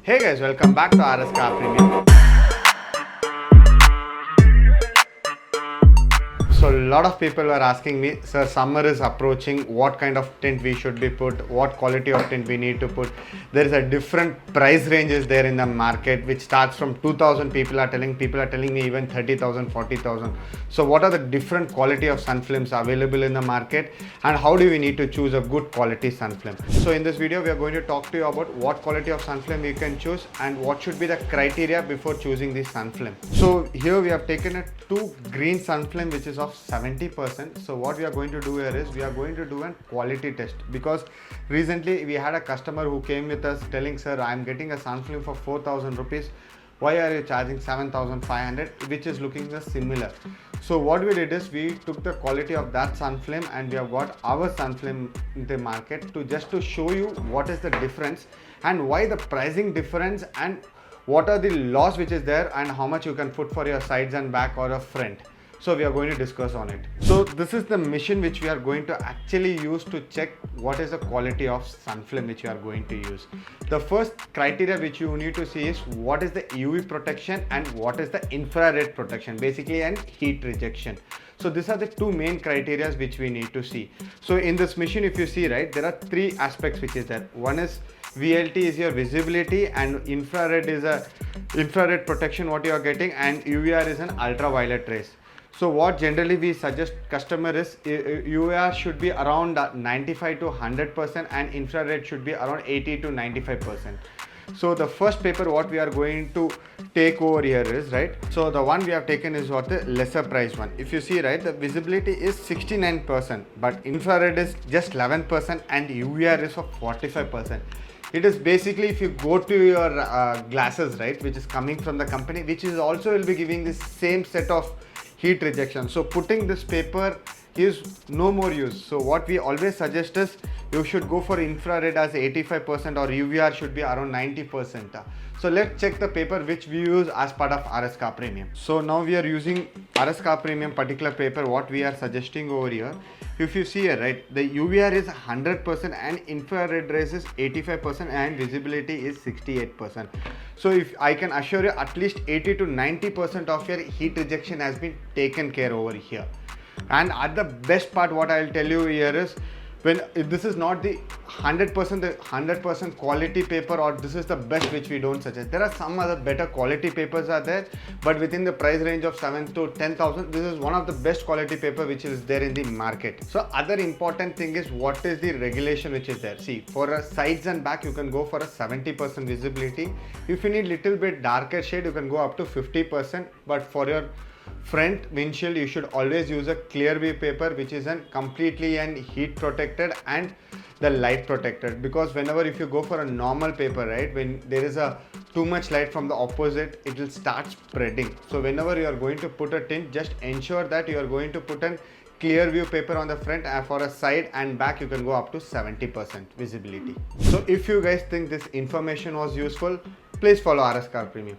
Hey guys, welcome back to RSCARPREMIUM. So a lot of people are asking me, sir, summer is approaching, what kind of tint we should be put, what quality of tint we need to put. There is a different price ranges there in the market, which starts from 2000, people are telling me even 30,000, 40,000. So what are the different quality of sun films available in the market, and how do we need to choose a good quality sun film? So in this video, we are going to talk to you about what quality of sun film you can choose and what should be the criteria before choosing the sun film. So here we have taken a 2 green sun film which is of 70%. So what we are going to do here is we are going to do a quality test, because recently we had a customer who came with us telling, sir, I am getting a sun film for 4,000 rupees. Why are you charging 7,500, which is looking similar? So what we did is we took the quality of that sun film and we have got our sun film in the market to show you what is the difference and why the pricing difference and what are the laws which is there and how much you can put for your sides and back or a front. So we are going to discuss on it. So this is the machine which we are going to actually use to check what is the quality of sun film which you are going to use. The first criteria which you need to see is what is the UV protection and what is the infrared protection, basically, and heat rejection. So these are the two main criteria which we need to see. So in this machine, if you see, right, there are three aspects which is there. One is VLT is your visibility, and infrared is a infrared protection what you are getting, and UVR is an ultraviolet rays. So what generally we suggest customer is UVR should be around 95 to 100% and infrared should be around 80 to 95%. So the first paper what we are going to take over here is, right, so the one we have taken is what the lesser price one. If you see, right, the visibility is 69%, but infrared is just 11% and UVR is for 45%. It is basically, if you go to your glasses, right, which is coming from the company, which is also will be giving the same set of heat rejection. So putting this paper is no more use. So what we always suggest is you should go for infrared as 85% or UVR should be around 90%. So let's check the paper which we use as part of RSCARPREMIUM. So now we are using RSCARPREMIUM particular paper what we are suggesting over here. If you see here, right, the UVR is 100% and infrared rays is 85% and visibility is 68%. So if I can assure you, at least 80 to 90% of your heat rejection has been taken care over here. And at the best part what I will tell you here is, when this is not the 100% quality paper, or this is the best which we don't suggest. There are some other better quality papers are there, but within the price range of 7 to 10,000, this is one of the best quality paper which is there in the market. So other important thing is what is the regulation which is there. See, for a sides and back you can go for a 70% visibility. If you need little bit darker shade, you can go up to 50%, but for your front windshield you should always use a clear view paper which is completely heat protected and the light protected, because whenever if you go for a normal paper, right, when there is a too much light from the opposite, it will start spreading. So whenever you are going to put a tint, just ensure that you are going to put a clear view paper on the front, and for a side and back you can go up to 70% visibility. So if you guys think this information was useful, please follow RSCARPREMIUM.